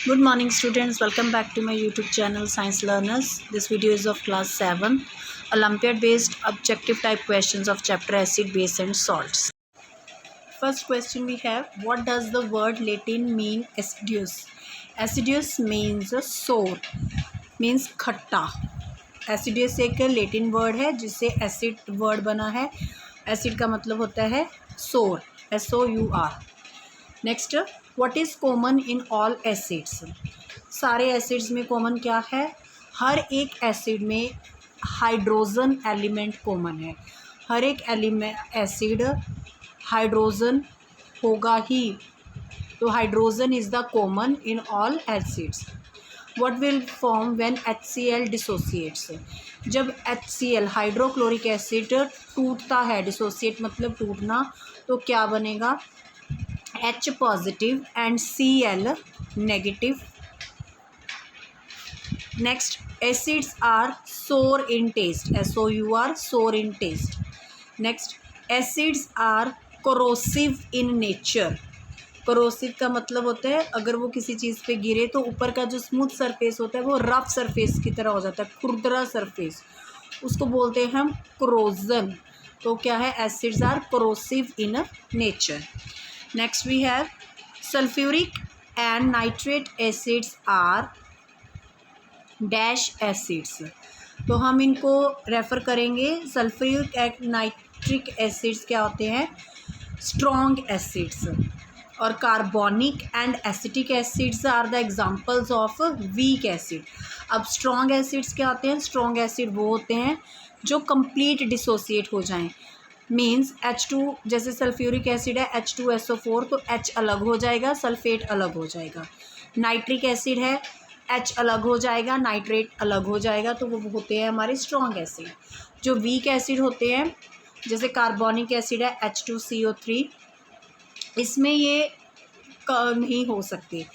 Good morning students, welcome back to my YouTube channel Science Learners. This video is of class 7 Olympiad based objective type questions of chapter acid, base and salts. First question we have, what does the word Latin mean aciduous? Aciduous means sour, means खट्टा. Aciduous एक Latin word है जिससे acid word बना है. Acid का मतलब होता है सोर, SOUR. Next, what is common in all acids? सारे एसिड्स में कॉमन क्या है? हर एक एसिड में हाइड्रोजन एलिमेंट कॉमन है. हर एक एसिड हाइड्रोजन होगा ही, तो hydrogen is the common in all acids. What will form when HCl dissociates? जब HCl हाइड्रोक्लोरिक एसिड टूटता है, डिसोसिएट मतलब टूटना, तो क्या बनेगा? H positive and Cl negative. Next, acids are sour in taste, SOUR, sour in taste. Next, acids are corrosive in nature. Corrosive का मतलब होता है अगर वो किसी चीज़ पे गिरे तो ऊपर का जो स्मूथ सरफेस होता है वो रफ सरफेस की तरह हो जाता है, खुरदरा सरफेस, उसको बोलते हैं हम कोरोजन. तो क्या है? Acids are corrosive in nature. Next we have sulphuric and nitrate acids are dash acids. तो हम इनको रेफ़र करेंगे. सल्फ्यूरिक एंड नाइट्रिक एसिड्स क्या होते हैं? Strong acids. और carbonic and acetic acids are the examples of weak acid. अब strong acids क्या होते हैं? स्ट्रॉन्ग एसिड वो होते हैं जो कंप्लीट डिसोसिएट हो जाएं. मीन्स H2, जैसे सल्फ्यूरिक एसिड है H2SO4, तो H अलग हो जाएगा, सल्फेट अलग हो जाएगा. नाइट्रिक एसिड है, H अलग हो जाएगा, नाइट्रेट अलग हो जाएगा, तो वो होते हैं हमारे स्ट्रॉन्ग एसिड. जो वीक एसिड होते हैं, जैसे कार्बोनिक एसिड है H2CO3, इसमें ये नहीं हो सकते.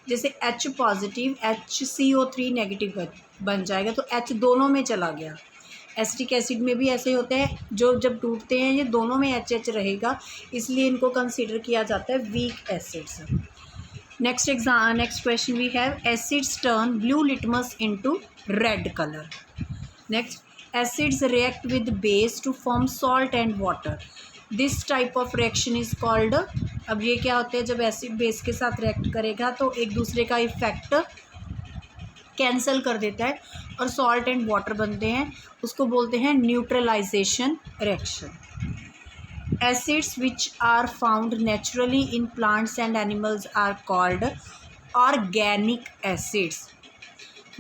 जैसे H पॉजिटिव HCO3 नेगेटिव बन जाएगा, तो H दोनों में चला गया. एसिटिक एसिड में भी ऐसे होते हैं, जो जब टूटते हैं ये दोनों में HH रहेगा, इसलिए इनको कंसीडर किया जाता है weak acids. Next question we have, acids turn blue litmus into red colour. Next, acids react with base to form salt and water. This type of reaction is called. अब ये क्या होते हैं? जब एसिड बेस के साथ react करेगा तो एक दूसरे का इफेक्ट कैंसिल कर देता है और सॉल्ट एंड वाटर बनते हैं, उसको बोलते हैं neutralisation reaction. Acids which are found naturally in plants and animals are called organic acids.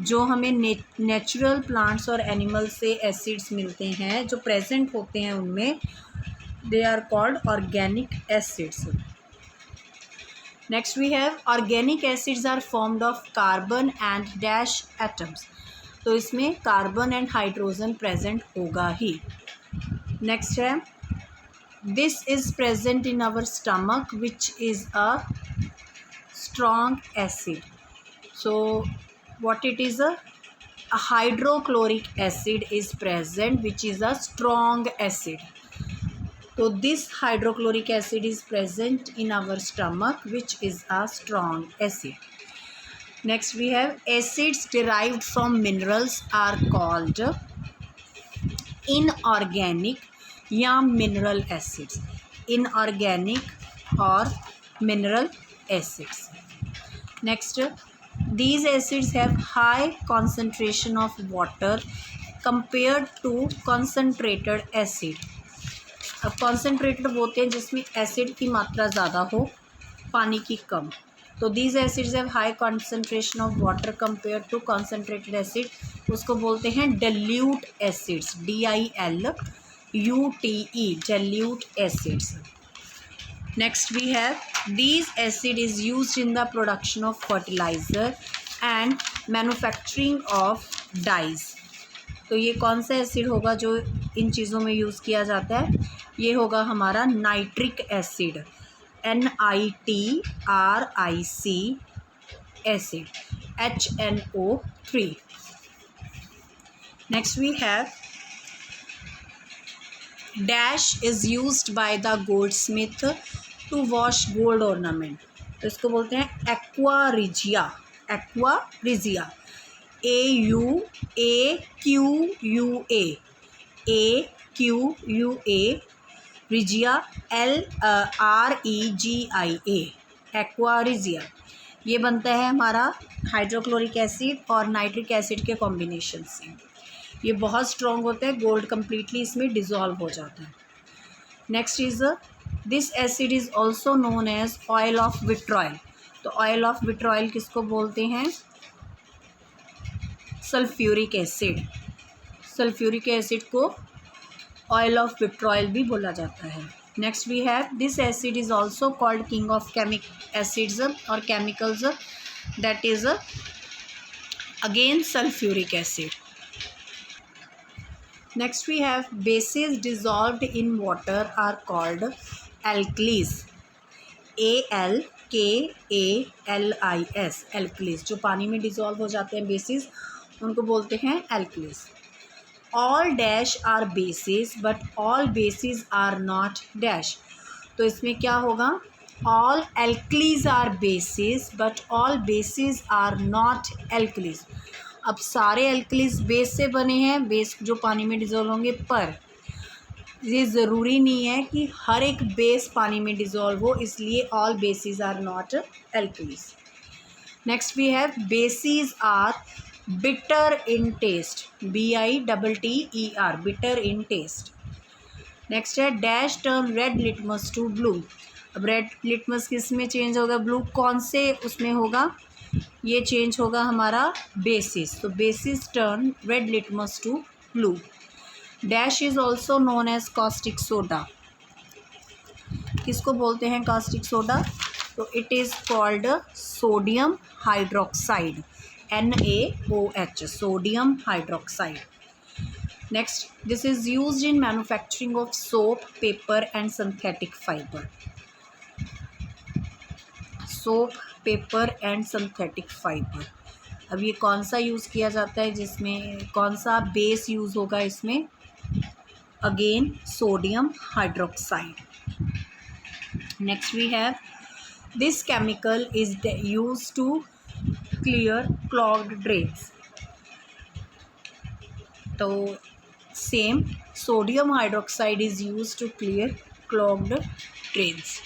जो हमें नेचुरल प्लांट्स और एनिमल्स से एसिड्स मिलते हैं, जो प्रेजेंट होते हैं उनमें, they are called organic acids. Next we have organic acids are formed of carbon and dash atoms. तो इसमें कार्बन एंड हाइड्रोजन प्रेजेंट होगा ही. नेक्स्ट है, this is present in our stomach which is a strong acid. So what it is? A hydrochloric acid is present which is a strong acid. So this hydrochloric acid is present in our stomach which is a strong acid. Next we have acids derived from minerals are called inorganic या mineral acids. Inorganic or mineral acids. Next, these acids have high concentration of water compared to concentrated acid. अब concentrated होते हैं जिसमें acid की मात्रा ज़्यादा हो, पानी की कम. तो these acids have high concentration of water compared to concentrated acid. उसको बोलते हैं dilute acids, DILUTE, dilute acids. Next we have, these acid is used in the production of fertilizer and manufacturing of dyes. तो ये कौन सा acid होगा जो इन चीज़ों में यूज़ किया जाता है? ये होगा हमारा nitric acid, NITRIC acid, HNO3. Next we have dash is used by the goldsmith to wash gold ornament. तो इसको बोलते हैं aqua regia. Aqua regia, AUAQUA, AQUA, regia LREGIA, aqua regia. ये बनता है हमारा हाइड्रोक्लोरिक एसिड और नाइट्रिक एसिड के कॉम्बिनेशन से। ये बहुत स्ट्रॉन्ग होता है, गोल्ड कम्प्लीटली इसमें डिज़ोल्व हो जाता है। Next is this acid is also known as oil of vitriol. तो ऑयल ऑफ विट्रॉयल किसको बोलते हैं? Sulphuric acid. सल्फ्यूरिक एसिड को ऑयल ऑफ विट्रॉयल भी बोला जाता है। Next we have this acid is also called king of acids और chemicals, that is again sulphuric acid. Next we have bases dissolved in water are called alkalis, ALKALIS, alkalis। जो पानी में dissolve हो जाते हैं बेसिस उनको बोलते हैं alkalis। All dash are bases but all bases are not dash। तो इसमें क्या होगा? All alkalis are bases but all bases are not alkalis। अब सारे एल्कलीस बेस से बने हैं, बेस जो पानी में डिज़ोल्व होंगे, पर ये ज़रूरी नहीं है कि हर एक बेस पानी में डिज़ोल्व हो, इसलिए all bases are not alkalis. Next we have bases are bitter in taste, BITTER, bitter in taste. Next है dash turn red litmus to blue. अब रेड लिटमस किस में चेंज होगा? ब्लू। कौन से उसमें होगा? ये चेंज होगा हमारा बेसिस। तो bases turn red litmus to blue. Dash is also known as caustic soda. किसको बोलते हैं कास्टिक सोडा? तो it is called sodium hydroxide, NaOH, sodium hydroxide. Next, this is used in manufacturing of soap, paper and synthetic fibre. Soap, paper and synthetic fibre. अब ये कौन सा use किया जाता है, जिसमें कौन सा बेस यूज़ होगा इसमें? Again sodium hydroxide. Next we have this chemical is use to clear clogged drains. तो same sodium hydroxide is use to clear clogged drains.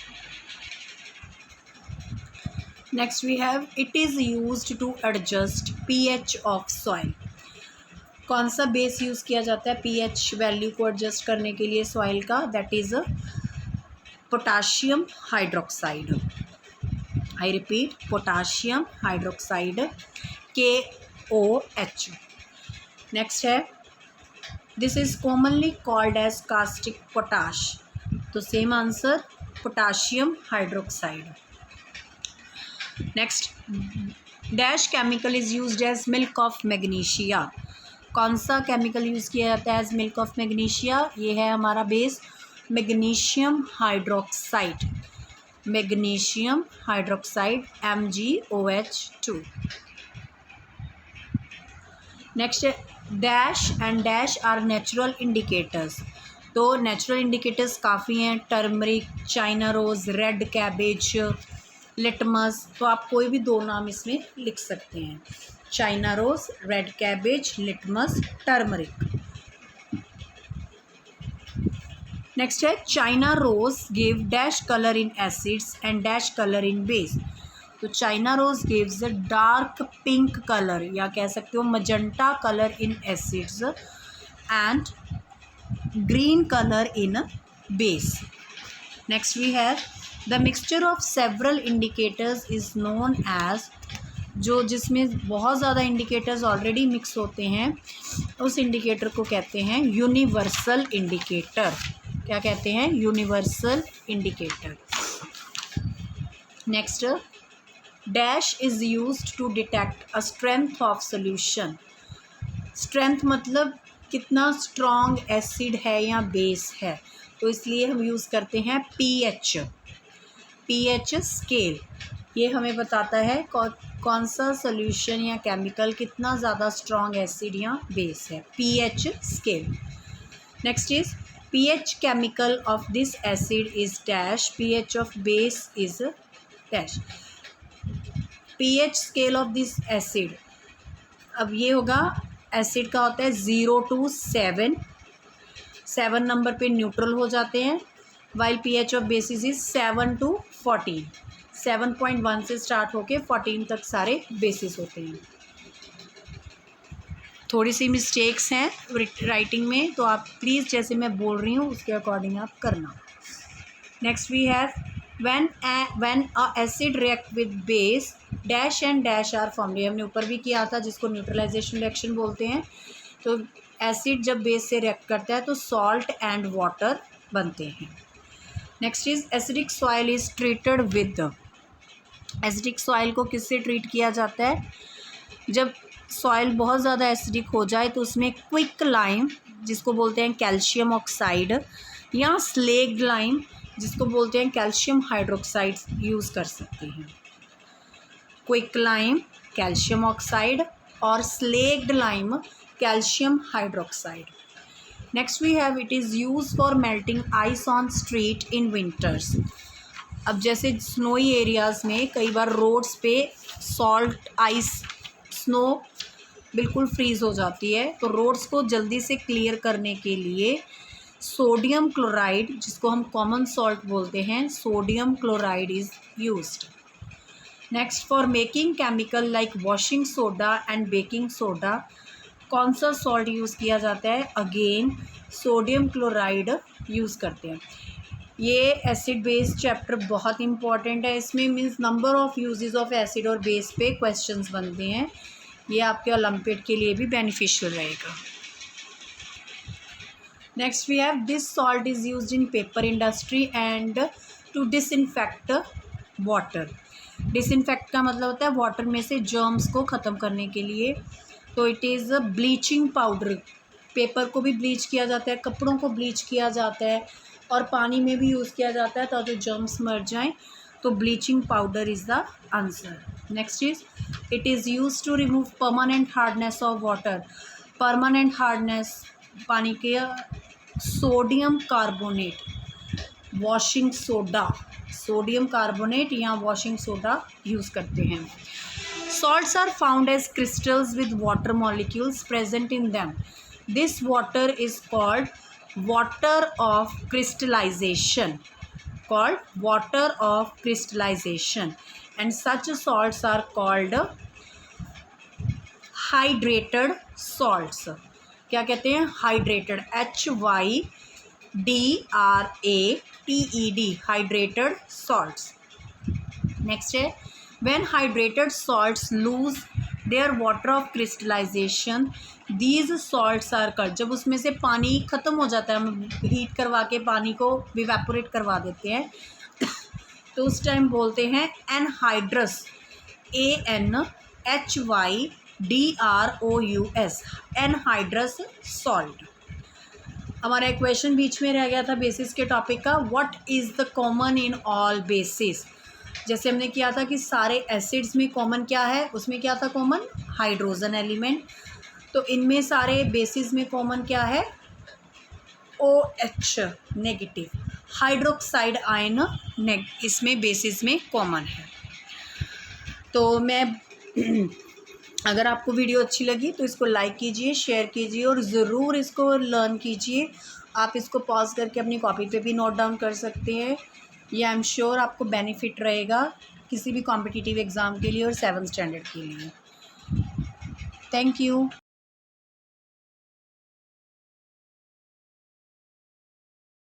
Next we have it is used to adjust pH of soil। कौन सा base use किया जाता है pH value को adjust करने के लिए सॉइल का? That is potassium hydroxide. I repeat, potassium hydroxide, KOH। Next है this is commonly called as caustic potash. तो same answer, potassium hydroxide. Next, dash chemical is used as milk of magnesia. कौन सा chemical use किया जाता है as milk of magnesia? ये है हमारा base magnesium hydroxide, magnesium hydroxide, MgOH2। Next, dash and dash are natural indicators. तो natural indicators काफ़ी हैं, turmeric, China rose, red cabbage, litmus. तो आप कोई भी दो नाम इसमें लिख सकते हैं, China rose, red cabbage, litmus, turmeric. Next है China rose give dash colour in acids and dash colour in base. तो China rose gives a dark pink colour, या कह सकते हो magenta colour in acids and green colour in base. Next we have the mixture of several indicators is known as, जो जिसमें बहुत ज़्यादा indicators already mix होते हैं उस इंडिकेटर को कहते हैं यूनिवर्सल इंडिकेटर। क्या कहते हैं? Universal indicator. Next, dash is used to detect a strength of solution. Strength मतलब कितना स्ट्रॉन्ग एसिड है या बेस है, तो इसलिए हम यूज़ करते हैं पीएच स्केल। ये हमें बताता है कौन सा सोल्यूशन या केमिकल कितना ज़्यादा स्ट्रॉन्ग एसिड या बेस है, pH scale. Next is pH chemical of this acid is dash, pH of base is dash. pH scale of this acid, अब ये होगा एसिड का होता है 0 to 7, 7 नंबर पे न्यूट्रल हो जाते हैं, while pH of basis is 7 to 14, 7.1 से स्टार्ट होके 14 तक सारे बेसिस होते हैं। थोड़ी सी मिस्टेक्स हैं राइटिंग में, तो आप प्लीज़ जैसे मैं बोल रही हूँ उसके अकॉर्डिंग आप करना। Next we have when a acid react with base dash and dash are formed, हमने ऊपर भी किया था जिसको न्यूट्रलाइजेशन रिएक्शन बोलते हैं। तो एसिड जब बेस से रिएक्ट करता है तो सॉल्ट एंड वाटर बनते हैं। Next is acidic soil is treated with, acidic soil को किससे ट्रीट किया जाता है? जब सॉइल बहुत ज़्यादा एसिडिक हो जाए तो उसमें क्विक लाइम जिसको बोलते हैं कैल्शियम ऑक्साइड, या स्लेग्ड लाइम जिसको बोलते हैं कैल्शियम हाइड्रोक्साइड यूज़ कर सकते हैं। क्विक लाइम कैल्शियम ऑक्साइड और slaked lime calcium hydroxide. Next we have it is use for melting ice on street in winters. अब जैसे स्नोई एरियाज़ में कई बार रोड्स पे सॉल्ट आइस स्नो बिल्कुल फ्रीज़ हो जाती है, तो रोड्स को जल्दी से क्लियर करने के लिए सोडियम क्लोराइड जिसको हम कॉमन सॉल्ट बोलते हैं, sodium chloride is used. Next for making chemical like washing soda and baking soda, कौन सा सॉल्ट यूज़ किया जाता है? अगेन सोडियम क्लोराइड यूज़ करते हैं। ये एसिड बेस चैप्टर बहुत इंपॉर्टेंट है, इसमें means number of uses of acid और बेस पे क्वेश्चंस बनते हैं, ये आपके ओलंपियाड के लिए भी बेनिफिशियल रहेगा। Next we have this salt is used in paper industry and to disinfect water. Disinfect का मतलब होता है वाटर में से जर्म्स को ख़त्म करने के लिए। तो it is a bleaching powder, paper को भी ब्लीच किया जाता है, कपड़ों को ब्लीच किया जाता है और पानी में भी यूज़ किया जाता है ताकि जर्म्स मर जाएं, तो bleaching powder is the answer. Next is it is use to remove permanent hardness of water, permanent hardness पानी के, sodium carbonate, washing soda, sodium carbonate या वॉशिंग सोडा यूज़ करते हैं। Salts are found as crystals with water molecules present in them. This water is called water of crystallization, called water of crystallization, and such salts are called hydrated salts. क्या कहते हैं? Hydrated, HYDRATED, hydrated salts. Next है when hydrated salts lose their water of crystallization, these salts are called, जब उसमें से पानी ख़त्म हो जाता है, हम हीट करवा के पानी को इवेपोरेट करवा देते हैं तो उस टाइम बोलते हैं एनहाइड्रस, ANHYDROUS, एनहाइड्रस सॉल्ट। हमारा एक क्वेश्चन बीच में रह गया था बेसिस के टॉपिक का, what is the common in all basis. जैसे हमने किया था कि सारे एसिड्स में कॉमन क्या है, उसमें क्या था कॉमन? Hydrogen element. तो इनमें सारे बेसिस में कॉमन क्या है? OH नेगेटिव, हाइड्रोक्साइड आयन इसमें बेसिस में कॉमन है। तो मैं अगर आपको वीडियो अच्छी लगी तो इसको लाइक कीजिए, शेयर कीजिए और ज़रूर इसको लर्न कीजिए। आप इसको पॉज करके अपनी कॉपी पे भी नोट डाउन कर सकते हैं, ये आई एम श्योर आपको बेनिफिट रहेगा किसी भी कॉम्पिटिटिव एग्ज़ाम के लिए और 7th स्टैंडर्ड के लिए। Thank you.